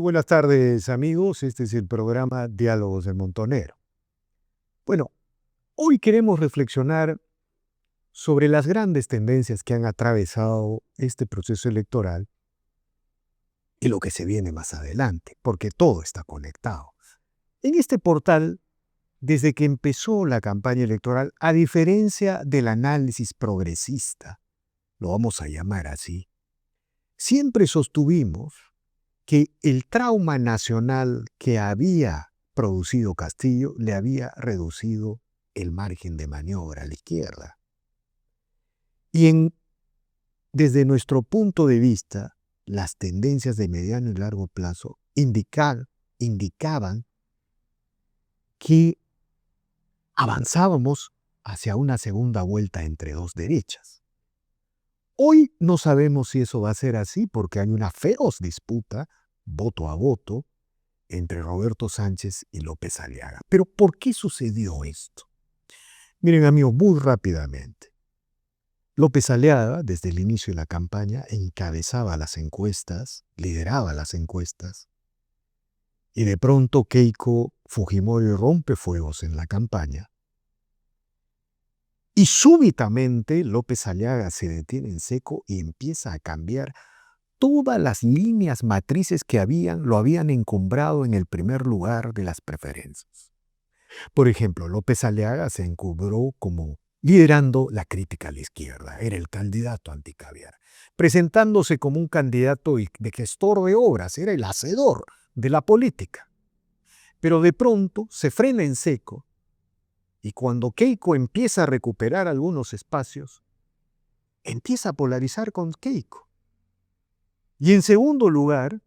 buenas tardes, amigos. Este es el programa Diálogos del Montonero. Bueno, hoy queremos reflexionar sobre las grandes tendencias que han atravesado este proceso electoral y lo que se viene más adelante, porque todo está conectado. En este portal, desde que empezó la campaña electoral, a diferencia del análisis progresista, lo vamos a llamar así, siempre sostuvimos que el trauma nacional que había producido Castillo le había reducido el margen de maniobra a la izquierda. Y desde nuestro punto de vista, las tendencias de mediano y largo plazo indicaban que avanzábamos hacia una segunda vuelta entre dos derechas. Hoy no sabemos si eso va a ser así porque hay una feroz disputa, voto a voto, entre Roberto Sánchez y López Aliaga. Pero ¿por qué sucedió esto? Miren, amigos, muy rápidamente. López Aliaga, desde el inicio de la campaña, encabezaba las encuestas, lideraba las encuestas, y de pronto Keiko Fujimori rompe fuegos en la campaña. Y súbitamente López Aliaga se detiene en seco y empieza a cambiar todas las líneas matrices que lo habían encumbrado en el primer lugar de las preferencias. Por ejemplo, López Aliaga se encumbró como liderando la crítica a la izquierda, era el candidato anticaviar, presentándose como un candidato de gestor de obras, era el hacedor de la política. Pero de pronto se frena en seco y cuando Keiko empieza a recuperar algunos espacios, empieza a polarizar con Keiko. Y en segundo lugar,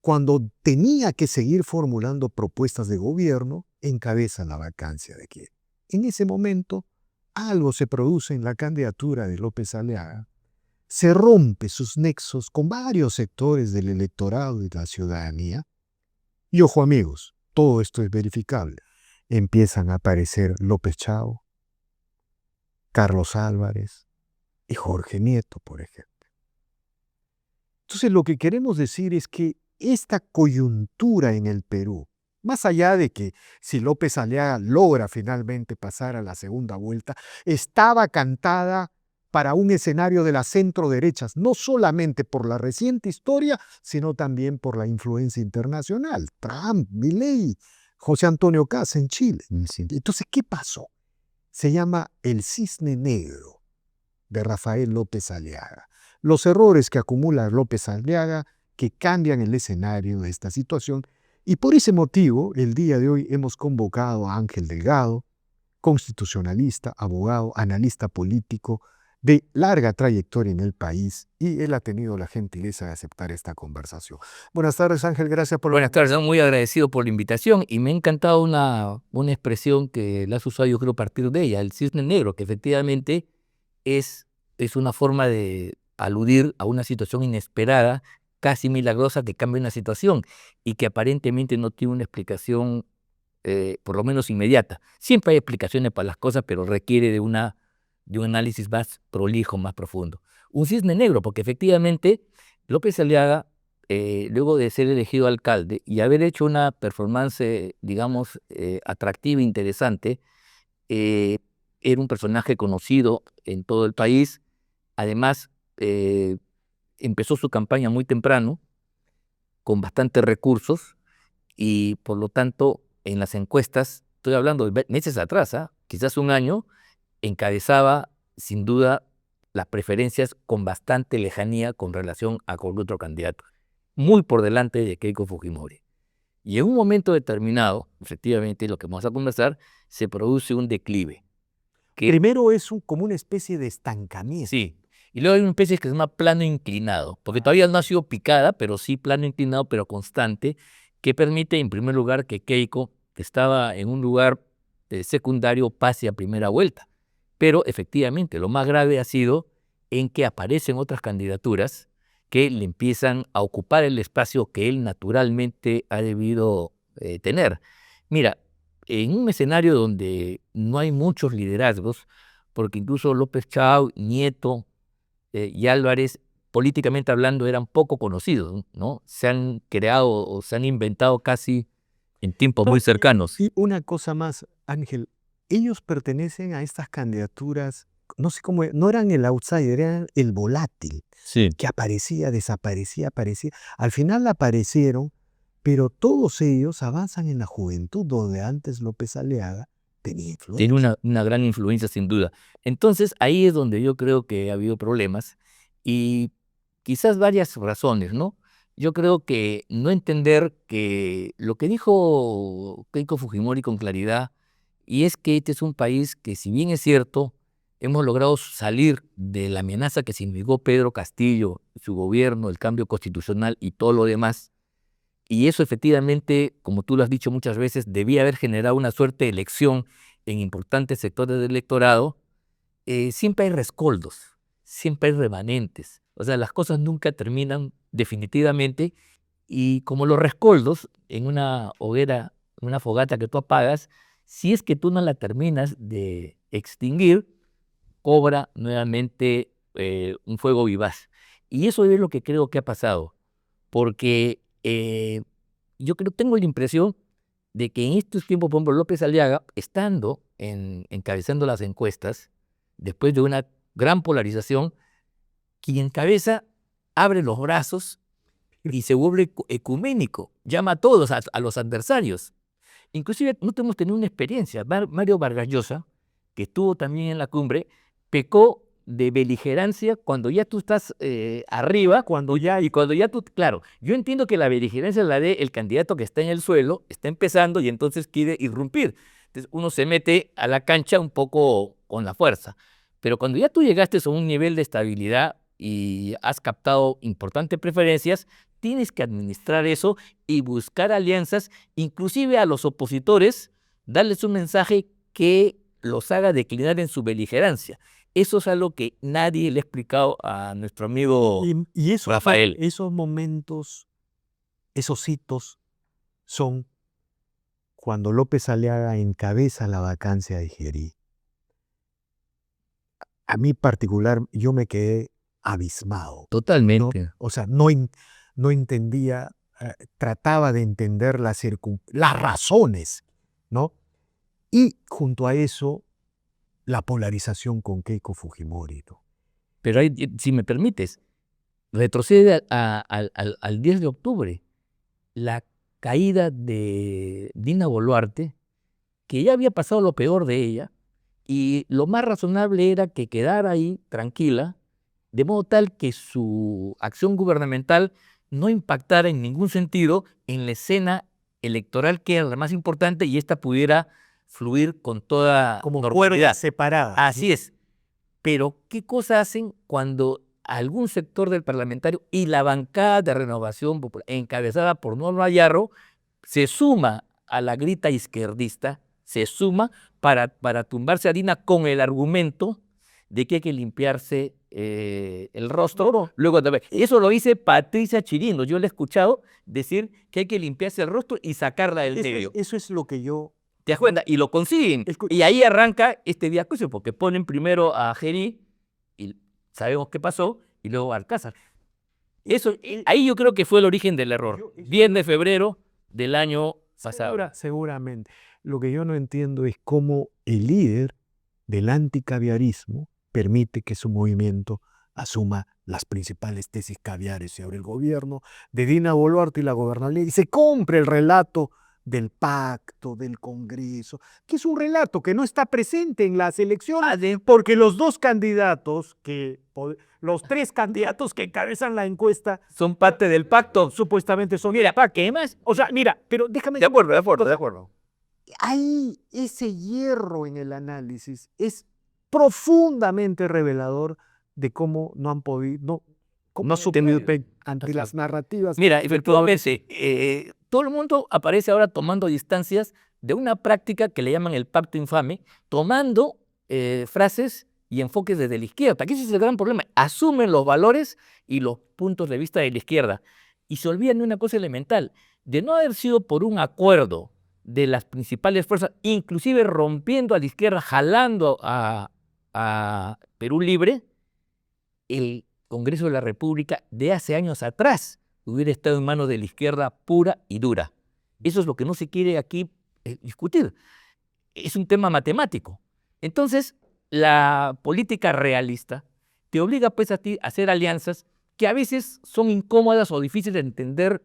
cuando tenía que seguir formulando propuestas de gobierno, encabeza la vacancia de Keiko. En ese momento, algo se produce en la candidatura de López Aliaga. Se rompe sus nexos con varios sectores del electorado y de la ciudadanía. Y ojo amigos, todo esto es verificable. Empiezan a aparecer López Chao, Carlos Álvarez y Jorge Nieto, por ejemplo. Entonces lo que queremos decir es que esta coyuntura en el Perú, más allá de que si López Aliaga logra finalmente pasar a la segunda vuelta, estaba cantada para un escenario de las centro-derechas, no solamente por la reciente historia, sino también por la influencia internacional. Trump, Milei, José Antonio Kast en Chile. Entonces, ¿qué pasó? Se llama el cisne negro de Rafael López Aliaga. Los errores que acumula López Aliaga que cambian el escenario de esta situación, y por ese motivo el día de hoy hemos convocado a Ángel Delgado, constitucionalista, abogado, analista político de larga trayectoria en el país, y él ha tenido la gentileza de aceptar esta conversación. Buenas tardes, Ángel, gracias por... Buenas tardes, muy agradecido por la invitación y me ha encantado una expresión que la has usado yo creo a partir de ella, el cisne negro, que efectivamente es una forma de aludir a una situación inesperada, casi milagrosa, que cambia una situación y que aparentemente no tiene una explicación por lo menos inmediata. Siempre hay explicaciones para las cosas, pero requiere de un análisis más prolijo, más profundo. Un cisne negro, porque efectivamente López Aliaga, luego de ser elegido alcalde y haber hecho una performance, digamos, atractiva e interesante, era un personaje conocido en todo el país. Además, empezó su campaña muy temprano, con bastantes recursos, y por lo tanto, en las encuestas, estoy hablando de meses atrás, quizás un año, encabezaba sin duda las preferencias con bastante lejanía con relación a cualquier otro candidato, muy por delante de Keiko Fujimori. Y en un momento determinado, efectivamente, lo que vamos a conversar, se produce un declive. Primero es como una especie de estancamiento. Sí, y luego hay una especie que se llama plano inclinado, porque todavía no ha sido picada, pero sí plano inclinado, pero constante, que permite, en primer lugar, que Keiko, que estaba en un lugar secundario, pase a primera vuelta. Pero efectivamente, lo más grave ha sido en que aparecen otras candidaturas que le empiezan a ocupar el espacio que él naturalmente ha debido tener. Mira, en un escenario donde no hay muchos liderazgos, porque incluso López Chao, Nieto y Álvarez políticamente hablando eran poco conocidos, ¿no? Se han creado o se han inventado casi en tiempos muy cercanos. Y una cosa más, Ángel, ellos pertenecen a estas candidaturas, no sé cómo, no eran el outsider, eran el volátil, Sí. que aparecía, desaparecía, aparecía. Al final aparecieron, pero todos ellos avanzan en la juventud, donde antes López Aliaga tenía Tiene influencia. una gran influencia, sin duda. Entonces, ahí es donde yo creo que ha habido problemas y quizás varias razones, ¿no? Yo creo que no entender que lo que dijo Keiko Fujimori con claridad, y es que este es un país que, si bien es cierto, hemos logrado salir de la amenaza que significó Pedro Castillo, su gobierno, el cambio constitucional y todo lo demás, y eso efectivamente, como tú lo has dicho muchas veces, debía haber generado una suerte de elección en importantes sectores del electorado. Siempre hay rescoldos, siempre hay remanentes. O sea, las cosas nunca terminan definitivamente, y como los rescoldos en una hoguera, en una fogata que tú apagas, si es que tú no la terminas de extinguir, cobra nuevamente un fuego vivaz. Y eso es lo que creo que ha pasado, porque yo tengo la impresión de que en estos tiempos, por ejemplo, López Aliaga, estando encabezando las encuestas, después de una gran polarización, quien encabeza abre los brazos y se vuelve ecuménico, llama a todos, a los adversarios. Inclusive nosotros hemos tenido una experiencia. Mario Vargas Llosa, que estuvo también en la cumbre, pecó de beligerancia cuando ya tú estás arriba, y cuando ya tú, claro, yo entiendo que la beligerancia la dé el candidato que está en el suelo, está empezando y entonces quiere irrumpir. Entonces uno se mete a la cancha un poco con la fuerza. Pero cuando ya tú llegaste a un nivel de estabilidad y has captado importantes preferencias, tienes que administrar eso y buscar alianzas, inclusive a los opositores, darles un mensaje que los haga declinar en su beligerancia. Eso es algo que nadie le ha explicado a nuestro amigo Y Rafael. esos momentos, esos hitos son cuando López Aliaga encabeza la vacancia de Gerí. A mí particular, yo me quedé abismado, ¿no? Totalmente. O sea, no entendía, trataba de entender las razones, ¿no? Y junto a eso, la polarización con Keiko Fujimori, ¿no? Pero ahí, si me permites, retrocede al 10 de octubre, la caída de Dina Boluarte, que ya había pasado lo peor de ella, y lo más razonable era que quedara ahí tranquila, de modo tal que su acción gubernamental no impactara en ningún sentido en la escena electoral, que era la más importante, y esta pudiera fluir con toda Como normalidad. cuerdas separadas. Así es. Pero, ¿qué cosa hacen cuando algún sector del parlamentario y la bancada de Renovación Popular, encabezada por Norma Yarro, se suma a la grita izquierdista, se suma para tumbarse a Dina con el argumento de que hay que limpiarse el rostro? Luego, eso lo dice Patricia Chirinos. Yo le he escuchado decir que hay que limpiarse el rostro y sacarla del medio. Eso es lo que yo... ¿Te das cuenta? Y lo consiguen. Y ahí arranca este viacrucio, porque ponen primero a Gerí, y sabemos qué pasó, y luego a Alcázar. Eso, ahí yo creo que fue el origen del error. 10 de febrero del año pasado. Seguramente. Lo que yo no entiendo es cómo el líder del anticaviarismo permite que su movimiento asuma las principales tesis caviares sobre el gobierno de Dina Boluarte y la gobernabilidad, y se compre el relato del pacto, del Congreso, que es un relato que no está presente en las elecciones, porque los tres candidatos que encabezan la encuesta son parte del pacto. supuestamente son... Mira, ¿qué más? O sea, mira, pero déjame... De acuerdo. Ahí ese hierro en el análisis es profundamente revelador de cómo no han podido, no supieron ante las narrativas. Mira, efectivamente, todo el mundo aparece ahora tomando distancias de una práctica que le llaman el pacto infame, tomando frases y enfoques desde la izquierda. Aquí ese es el gran problema. Asumen los valores y los puntos de vista de la izquierda y se olvidan de una cosa elemental: de no haber sido por un acuerdo de las principales fuerzas, inclusive rompiendo a la izquierda, jalando a Perú Libre, el Congreso de la República de hace años atrás hubiera estado en manos de la izquierda pura y dura. Eso es lo que no se quiere aquí discutir. Es un tema matemático. Entonces, la política realista te obliga pues a ti a hacer alianzas que a veces son incómodas o difíciles de entender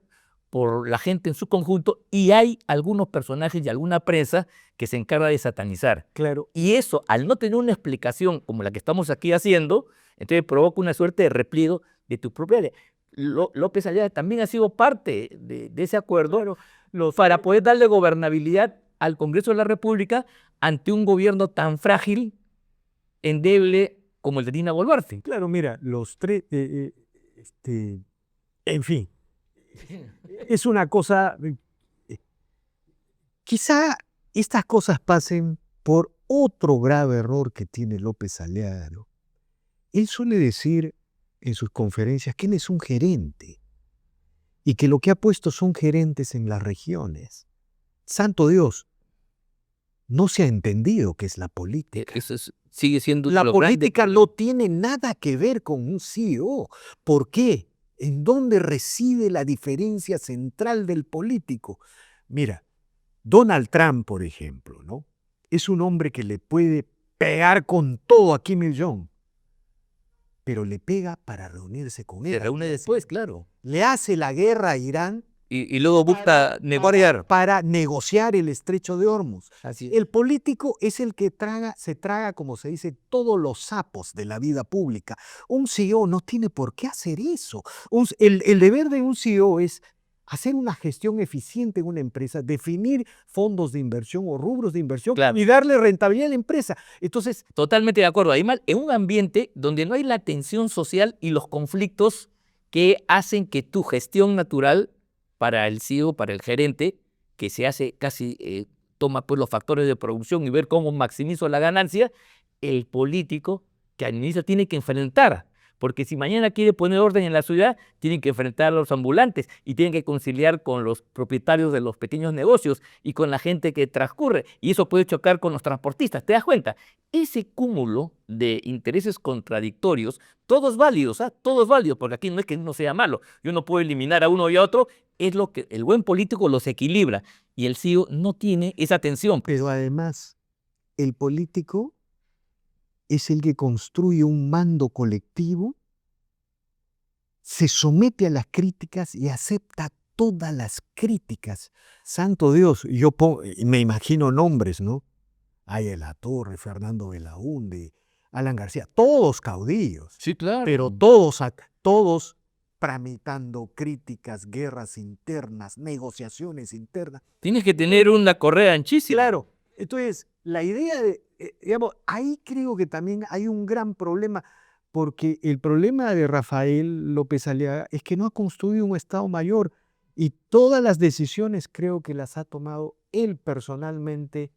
por la gente en su conjunto, y hay algunos personajes y alguna prensa que se encarga de satanizar. Claro. Y eso, al no tener una explicación como la que estamos aquí haciendo, entonces provoca una suerte de repliego de tu propia área. López Aliaga también ha sido parte de ese acuerdo para poder darle gobernabilidad al Congreso de la República ante un gobierno tan frágil, endeble como el de Dina Boluarte. Claro, mira, los tres, en fin, es una cosa, quizá estas cosas pasen por otro grave error que tiene López Aliaga, ¿no? Él suele decir en sus conferencias que él es un gerente y que lo que ha puesto son gerentes en las regiones. Santo Dios, no se ha entendido qué es la política. Eso sigue siendo La lo grande política no tiene nada que ver con un CEO. ¿Por qué? ¿En dónde reside la diferencia central del político? Mira, Donald Trump, por ejemplo, ¿no? Es un hombre que le puede pegar con todo a Kim Il-jong, pero le pega para reunirse con él. se reúne después, claro. Le hace la guerra a Irán Y luego busca negociar. para negociar el estrecho de Hormuz. Así es. El político es el que se traga, como se dice, todos los sapos de la vida pública. Un CEO no tiene por qué hacer eso. El deber de un CEO es hacer una gestión eficiente en una empresa, definir fondos de inversión o rubros de inversión, Claro. y darle rentabilidad a la empresa. Entonces, Totalmente de acuerdo. Además, en un ambiente donde no hay la tensión social y los conflictos que hacen que tu gestión natural para el CEO, para el gerente, que se hace casi, toma pues los factores de producción y ver cómo maximizo la ganancia, el político que administra tiene que enfrentar. Porque si mañana quiere poner orden en la ciudad, tienen que enfrentar a los ambulantes y tienen que conciliar con los propietarios de los pequeños negocios y con la gente que transcurre. Y eso puede chocar con los transportistas. ¿Te das cuenta? Ese cúmulo de intereses contradictorios, todos válidos, todos válidos, porque aquí no es que uno sea malo. Yo no puedo eliminar a uno y a otro. Es lo que el buen político los equilibra. Y el CEO no tiene esa tensión. pero además, el político es el que construye un mando colectivo, se somete a las críticas y acepta todas las críticas. Santo Dios, me imagino nombres, ¿no? Hay de la Torre, Fernando Belaúnde, Alan García, todos caudillos, Sí, claro. pero todos tramitando críticas, guerras internas, negociaciones internas. Tienes que tener una correa anchísima. Claro, entonces la idea digamos, ahí creo que también hay un gran problema, porque el problema de Rafael López Aliaga es que no ha construido un Estado Mayor y todas las decisiones creo que las ha tomado él personalmente.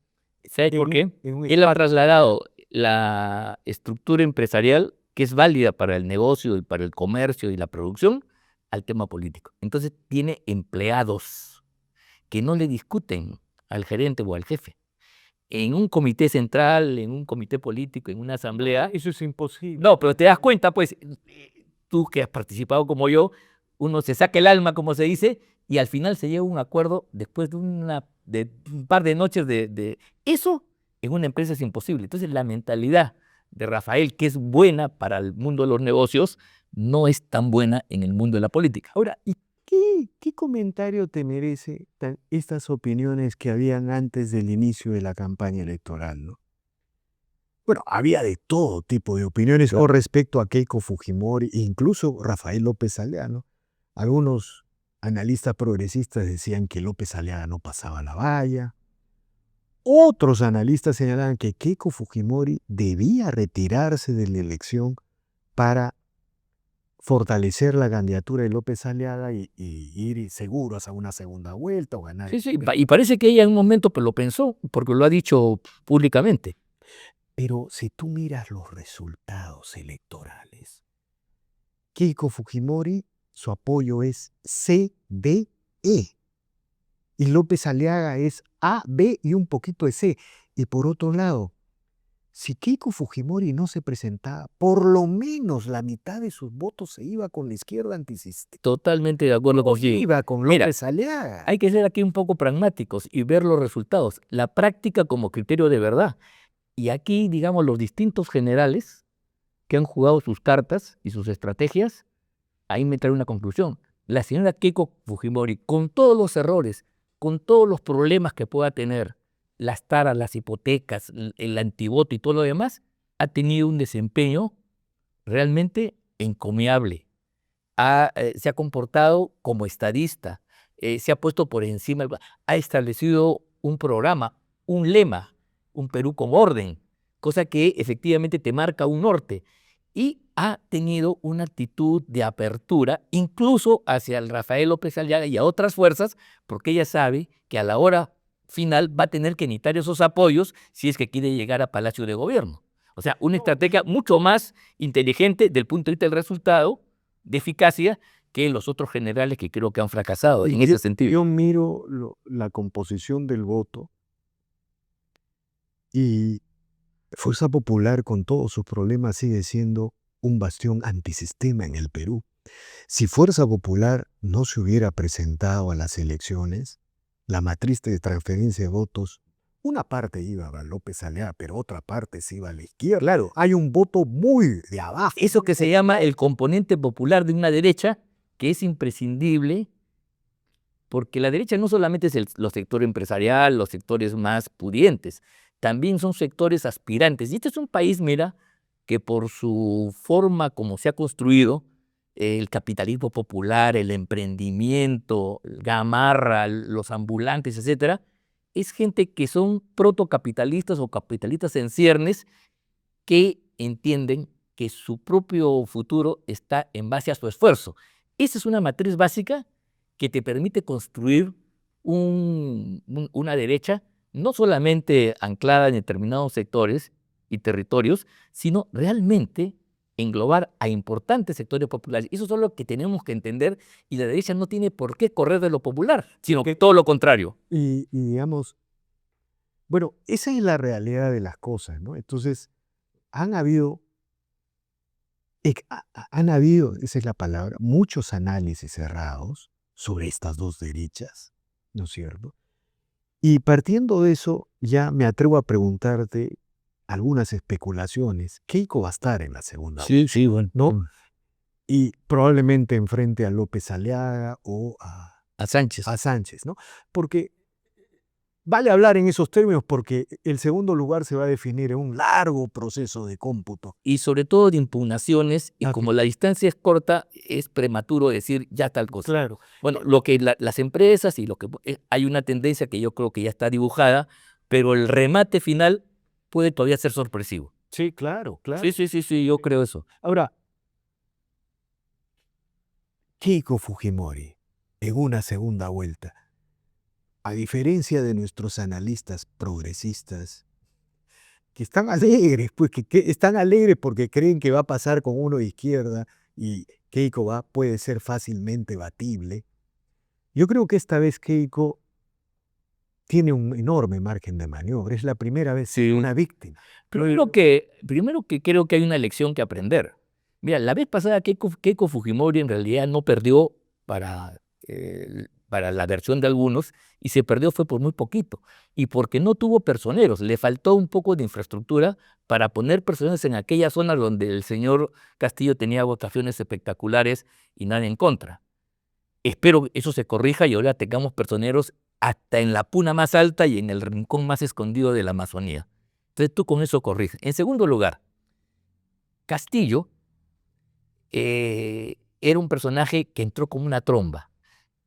¿Sabes por qué? Él ha trasladado la estructura empresarial, que es válida para el negocio y para el comercio y la producción, al tema político. Entonces tiene empleados que no le discuten al gerente o al jefe. En un comité central, en un comité político, en una asamblea. Eso es imposible. No, pero te das cuenta, pues, tú que has participado como yo, uno se saca el alma, como se dice, y al final se llega a un acuerdo después de un par de noches de... Eso en una empresa es imposible. Entonces la mentalidad de Rafael, que es buena para el mundo de los negocios, no es tan buena en el mundo de la política. Ahora, ¿y qué comentario te merece estas opiniones que habían antes del inicio de la campaña electoral, ¿no? Bueno, había de todo tipo de opiniones con respecto a Keiko Fujimori e incluso Rafael López Aliaga, ¿no? Algunos analistas progresistas decían que López Aliaga no pasaba la valla. Otros analistas señalaban que Keiko Fujimori debía retirarse de la elección para fortalecer la candidatura de López Aliaga y ir seguros a una segunda vuelta o ganar. Sí, sí, y parece que ella en un momento pues, lo pensó, porque lo ha dicho públicamente. Pero si tú miras los resultados electorales, Keiko Fujimori, su apoyo es CDE. Y López Aliaga es A, B y un poquito de C. Y por otro lado, si Keiko Fujimori no se presentaba, por lo menos la mitad de sus votos se iba con la izquierda antisistema. Totalmente de acuerdo contigo. Iba con Mira, López Aliaga. hay que ser aquí un poco pragmáticos y ver los resultados, la práctica como criterio de verdad. Y aquí, digamos, los distintos generales que han jugado sus cartas y sus estrategias, ahí me trae una conclusión. La señora Keiko Fujimori, con todos los errores, con todos los problemas que pueda tener, las taras, las hipotecas, el antivoto y todo lo demás, ha tenido un desempeño realmente encomiable. Se ha comportado como estadista, se ha puesto por encima, ha establecido un programa, un lema, un Perú con orden, cosa que efectivamente te marca un norte, y ha tenido una actitud de apertura incluso hacia el Rafael López Aliaga y a otras fuerzas, porque ella sabe que a la hora final va a tener que necesitar esos apoyos si es que quiere llegar a Palacio de Gobierno. O sea, una estrategia mucho más inteligente del punto de vista del resultado, de eficacia, que los otros generales que creo que han fracasado en ese sentido. Yo miro la composición del voto y Fuerza Popular, con todos sus problemas, sigue siendo un bastión antisistema en el Perú. Si Fuerza Popular no se hubiera presentado a las elecciones, la matriz de transferencia de votos, una parte iba a López Aliaga, pero otra parte se iba a la izquierda. Claro, hay un voto muy de abajo. Eso que se llama el componente popular de una derecha, que es imprescindible, porque la derecha no solamente es los sectores empresarial, los sectores más pudientes, también son sectores aspirantes. Y este es un país, mira, que por su forma como se ha construido, el capitalismo popular, el emprendimiento, Gamarra, los ambulantes, etcétera, es gente que son protocapitalistas o capitalistas en ciernes que entienden que su propio futuro está en base a su esfuerzo. Esa es una matriz básica que te permite construir una derecha no solamente anclada en determinados sectores y territorios, sino realmente englobar a importantes sectores populares. Eso es lo que tenemos que entender, y la derecha no tiene por qué correr de lo popular, sino que todo lo contrario. Y digamos, bueno, esa es la realidad de las cosas, ¿no? Entonces, han habido, esa es la palabra, muchos análisis cerrados sobre estas dos derechas, ¿no es cierto? Y partiendo de eso, ya me atrevo a preguntarte algunas especulaciones. Keiko va a estar en la segunda vuelta, Sí, bueno. ¿no? Y probablemente enfrente a López Aliaga o A Sánchez. a Sánchez, ¿no? Porque vale hablar en esos términos porque el segundo lugar se va a definir en un largo proceso de cómputo. Y sobre todo de impugnaciones, y Ok. como la distancia es corta, es prematuro decir ya tal cosa. Claro. Bueno, lo que las empresas y lo que hay una tendencia que yo creo que ya está dibujada, pero el remate final puede todavía ser sorpresivo. Sí, claro, claro. Sí, yo creo eso. Ahora, Keiko Fujimori, en una segunda vuelta, a diferencia de nuestros analistas progresistas, que están alegres, pues que están alegres porque creen que va a pasar con uno de izquierda y Keiko puede ser fácilmente batible. Yo creo que esta vez Keiko tiene un enorme margen de maniobra. Es la primera vez Sí. una víctima. Primero que creo que hay una lección que aprender. Mira, la vez pasada Keiko Fujimori en realidad no perdió para la versión de algunos, y se perdió fue por muy poquito, y porque no tuvo personeros, le faltó un poco de infraestructura para poner personeros en aquellas zonas donde el señor Castillo tenía votaciones espectaculares y nadie en contra. Espero que eso se corrija y ahora tengamos personeros hasta en la puna más alta y en el rincón más escondido de la Amazonía. Entonces tú con eso corriges. En segundo lugar, Castillo era un personaje que entró como una tromba.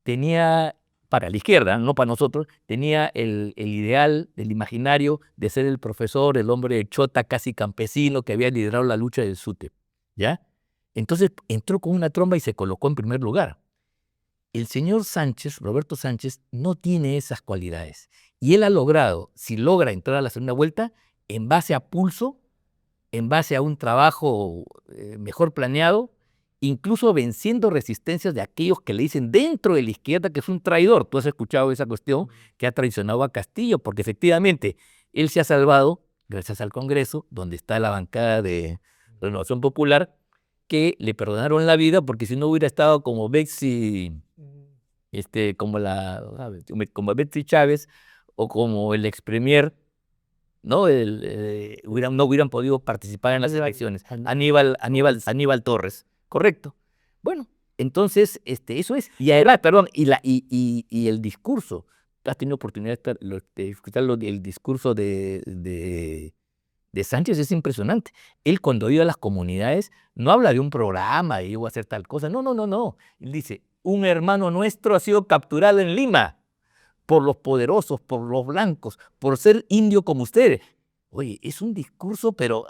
Tenía, para la izquierda, no para nosotros, tenía el ideal del imaginario de ser el profesor, el hombre chota casi campesino que había liderado la lucha del SUTEP, ¿ya? Entonces entró con una tromba y se colocó en primer lugar. El señor Sánchez, Roberto Sánchez, no tiene esas cualidades. Y él ha logrado, si logra entrar a la segunda vuelta, en base a pulso, en base a un trabajo mejor planeado, incluso venciendo resistencias de aquellos que le dicen dentro de la izquierda que es un traidor. Tú has escuchado esa cuestión, que ha traicionado a Castillo, porque efectivamente él se ha salvado gracias al Congreso, donde está la bancada de Renovación Popular, que le perdonaron la vida, porque si no hubiera estado como Betsy, como Betsy Chávez o como el ex premier, ¿no? No hubieran podido participar en las elecciones. Aníbal Torres, correcto. Bueno, entonces, eso es. Y además, perdón, y el discurso. ¿Has tenido oportunidad de escuchar el discurso de Sánchez? Es impresionante. Él, cuando iba a las comunidades, no habla de un programa y yo voy a hacer tal cosa. No, no, no, no. Él dice, un hermano nuestro ha sido capturado en Lima por los poderosos, por los blancos, por ser indio como ustedes. Oye, es un discurso pero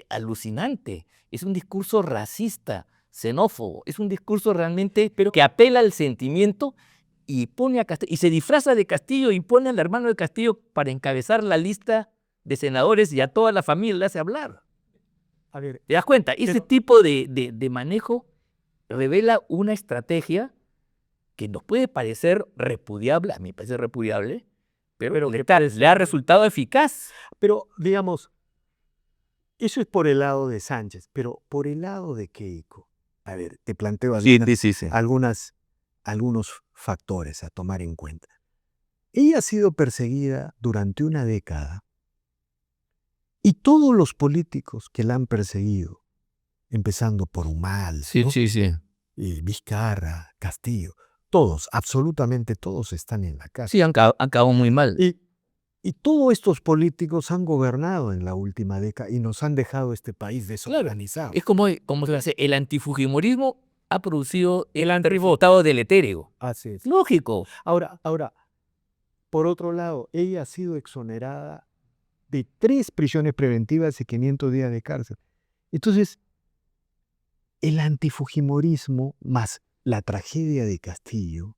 alucinante, es un discurso racista, xenófobo, es un discurso realmente que apela al sentimiento y pone a Castillo, y se disfraza de Castillo y pone al hermano de Castillo para encabezar la lista de senadores y a toda la familia le hace hablar. A ver, ¿te das cuenta? Ese tipo de manejo revela una estrategia que nos puede parecer repudiable, a mí me parece repudiable, pero le ha resultado eficaz. pero digamos, eso es por el lado de Sánchez, pero por el lado de Keiko, a ver, te planteo algunos factores a tomar en cuenta. Ella ha sido perseguida durante una década y todos los políticos que la han perseguido, empezando por Humala, ¿no? Y Vizcarra, Castillo, todos, absolutamente todos están en la cárcel. Sí, han acabado muy mal. Y todos estos políticos han gobernado en la última década y nos han dejado este país desorganizado. Es como se hace, el antifujimorismo ha producido el resultado deletérea. Así es. Lógico. Ahora, por otro lado, ella ha sido exonerada de 3 prisiones preventivas y 500 días de cárcel. Entonces, el antifujimorismo más la tragedia de Castillo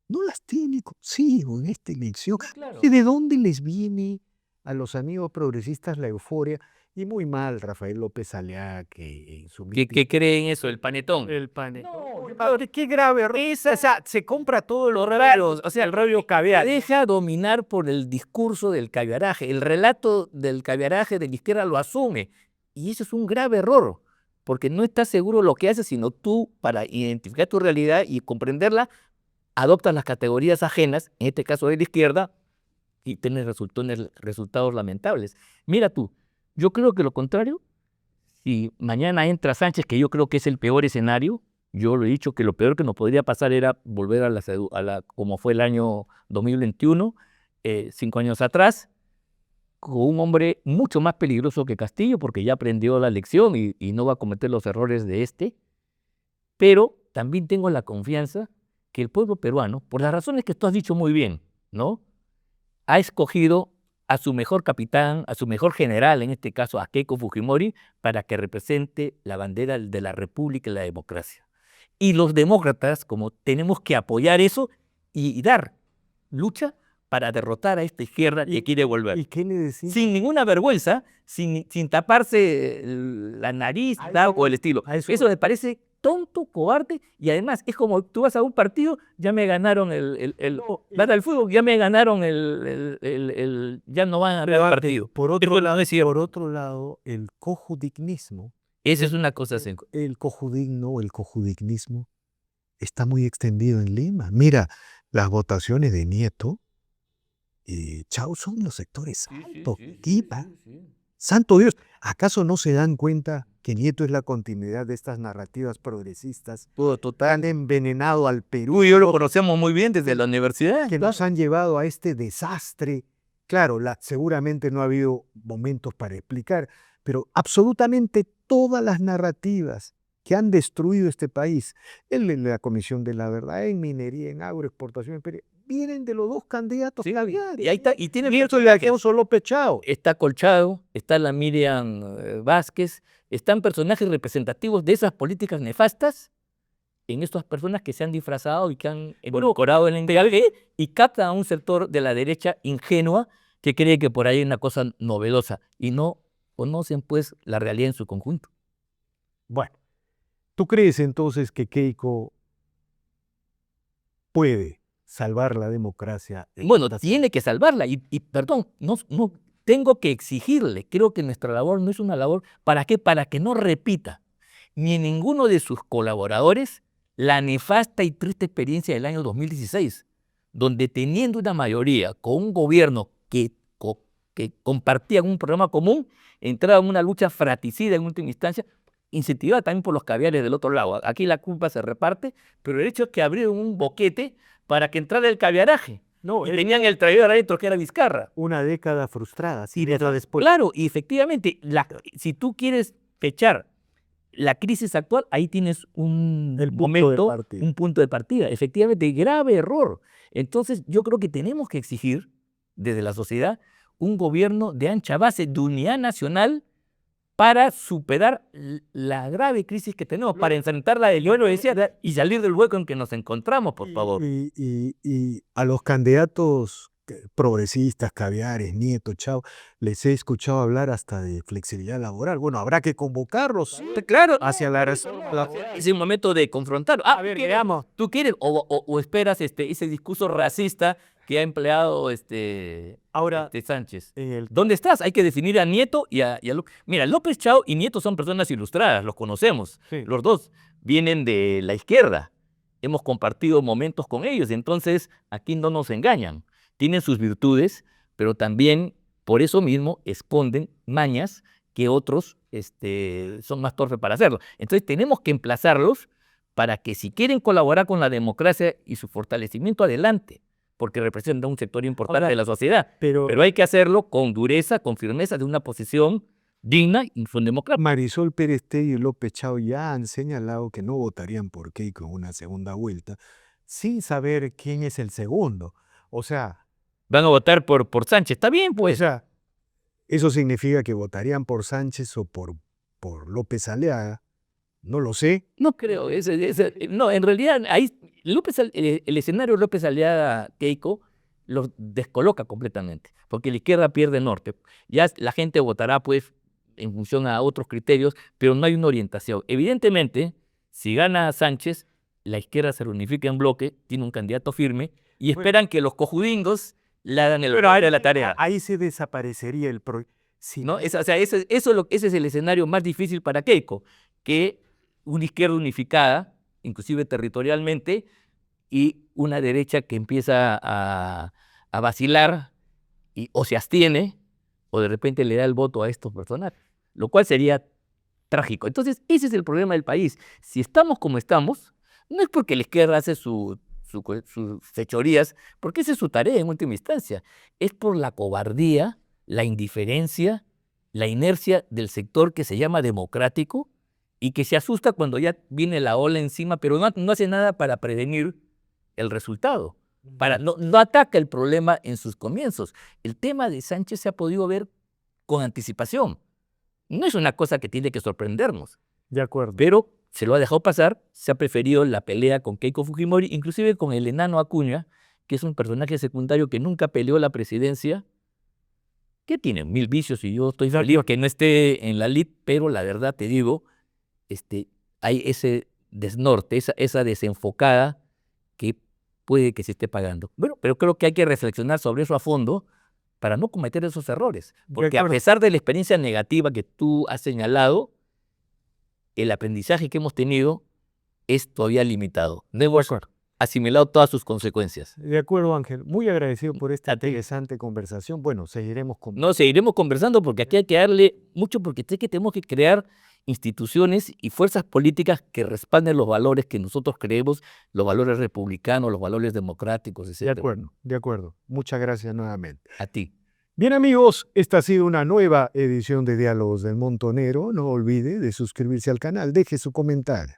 no las tiene consigo en esta elección. Claro. ¿De dónde les viene a los amigos progresistas la euforia? Y muy mal Rafael López Aliaga, que en su ¿Qué cree en eso? ¿El panetón? El panetón. No, qué grave error. O sea, se compra todos los raros, o sea, el rollo caviar. Deja dominar por el discurso del caviaraje. El relato del caviaraje de la izquierda lo asume. Y eso es un grave error, porque no estás seguro de lo que haces, sino tú, para identificar tu realidad y comprenderla, adoptas las categorías ajenas, en este caso de la izquierda, y tienes resultados lamentables. Mira tú, yo creo que lo contrario, si mañana entra Sánchez, que yo creo que es el peor escenario, yo lo he dicho que lo peor que nos podría pasar era volver a como fue el año 2021, 5 años atrás, con un hombre mucho más peligroso que Castillo, porque ya aprendió la lección y no va a cometer los errores de pero también tengo la confianza que el pueblo peruano, por las razones que tú has dicho muy bien, ¿no?, ha escogido a su mejor capitán, a su mejor general, en este caso a Keiko Fujimori, para que represente la bandera de la república y la democracia. Y los demócratas, como tenemos que apoyar eso y dar lucha para derrotar a esta izquierda que quiere volver. ¿Y qué le decís? Sin ninguna vergüenza, sin taparse la nariz o el estilo. Eso me parece tonto, cobarde, y además es como tú vas a un partido, ya me ganaron vas al fútbol, ya me ganaron ya no van a ganar el partido. Por otro lado, el cojudignismo. Esa es una cosa. El cojudignismo está muy extendido en Lima. Mira, las votaciones de Nieto, chao, son los sectores altos. Santo Dios, ¿acaso no se dan cuenta que Nieto es la continuidad de estas narrativas progresistas que han envenenado al Perú? Yo lo conocemos muy bien desde la universidad. Que nos han llevado a este desastre. Claro, seguramente no ha habido momentos para explicar, pero absolutamente todas las narrativas que han destruido este país, en la Comisión de la Verdad, en minería, en agroexportación, vienen de los 2 candidatos. Sí, y ahí está, y tiene López Chao. Está Colchado, está la Miriam Vázquez, están personajes representativos de esas políticas nefastas en estas personas que se han disfrazado y que han edulcorado el lenguaje y captan a un sector de la derecha ingenua que cree que por ahí hay una cosa novedosa y no conocen pues la realidad en su conjunto. Bueno, ¿tú crees entonces que Keiko puede salvar la democracia? Bueno, tiene que salvarla y perdón, no tengo que exigirle, creo que nuestra labor no es una labor, ¿para qué? Para que no repita ni ninguno de sus colaboradores la nefasta y triste experiencia del año 2016, donde teniendo una mayoría con un gobierno que compartían un programa común, entraba en una lucha fratricida en última instancia, incentivada también por los caviares del otro lado. Aquí la culpa se reparte, pero el hecho es que abrieron un boquete para que entrara el caviaraje. No, Y tenían el traidor adentro, que era Vizcarra. una década frustrada, sí, después. Claro, y efectivamente, si tú quieres fechar la crisis actual, ahí tienes un punto de partida. Efectivamente, grave error. Entonces, yo creo que tenemos que exigir, desde la sociedad, un gobierno de ancha base, de unidad nacional, para superar la grave crisis que tenemos, para enfrentarla de yo lo decía, y salir del hueco en que nos encontramos, por favor. Y a los candidatos progresistas, Caviares, Nieto, Chao, les he escuchado hablar hasta de flexibilidad laboral. Bueno, habrá que convocarlos Claro, hacia la es un momento de confrontarlo. A ver, veamos. ¿Tú quieres o esperas ese discurso racista que ha empleado Ahora, Sánchez? en ¿Dónde estás? Hay que definir a Nieto y a López. Mira, López, Chao y Nieto son personas ilustradas, los conocemos. Sí. Los dos vienen de la izquierda. Hemos compartido momentos con ellos, entonces aquí no nos engañan. Tienen sus virtudes, pero también por eso mismo esconden mañas que otros son más torpes para hacerlo. Entonces tenemos que emplazarlos para que si quieren colaborar con la democracia y su fortalecimiento, adelante, porque representan un sector importante de la sociedad. Pero hay que hacerlo con dureza, con firmeza, de una posición digna y democrática. Marisol Pérez Tello y López Chao ya han señalado que no votarían por Keiko en una segunda vuelta, sin saber quién es el segundo. O sea, van a votar por Sánchez. Está bien, pues. O sea, eso significa que votarían por Sánchez o por López Aliaga. No lo sé. No creo. No, en realidad, ahí el escenario López Aliaga Keiko lo descoloca completamente, porque la izquierda pierde norte. Ya la gente votará, pues, en función a otros criterios, pero no hay una orientación. Evidentemente, si gana Sánchez, la izquierda se reunifica en bloque, tiene un candidato firme, y esperan que los cojudingos le hagan el honor de la tarea. Ahí se desaparecería el proyecto. ¿No? Ese es el escenario más difícil para Keiko, que una izquierda unificada, inclusive territorialmente, y una derecha que empieza a vacilar o se abstiene, o de repente le da el voto a estos personajes, lo cual sería trágico. Entonces, ese es el problema del país. Si estamos como estamos, no es porque la izquierda hace sus fechorías, porque esa es su tarea en última instancia, es por la cobardía, la indiferencia, la inercia del sector que se llama democrático y que se asusta cuando ya viene la ola encima, pero no hace nada para prevenir el resultado. No ataca el problema en sus comienzos. El tema de Sánchez se ha podido ver con anticipación. No es una cosa que tiene que sorprendernos. De acuerdo. Pero se lo ha dejado pasar, se ha preferido la pelea con Keiko Fujimori, inclusive con el enano Acuña, que es un personaje secundario que nunca peleó la presidencia, que tiene 1000 vicios y yo estoy feliz que no esté en la lid, pero la verdad te digo, hay ese desnorte, esa desenfocada que puede que se esté pagando. Bueno, pero creo que hay que reflexionar sobre eso a fondo para no cometer esos errores, porque a pesar de la experiencia negativa que tú has señalado, el aprendizaje que hemos tenido es todavía limitado. No hemos asimilado todas sus consecuencias. De acuerdo, Ángel. Muy agradecido por esta interesante conversación. Bueno, seguiremos conversando porque aquí hay que darle mucho, porque sé que tenemos que crear instituciones y fuerzas políticas que respalden los valores que nosotros creemos, los valores republicanos, los valores democráticos, etc. De acuerdo. Muchas gracias nuevamente. A ti. Bien, amigos, esta ha sido una nueva edición de Diálogos del Montonero. No olvide de suscribirse al canal, deje su comentario.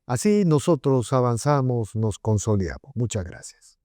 Así nosotros avanzamos, nos consolidamos. Muchas gracias.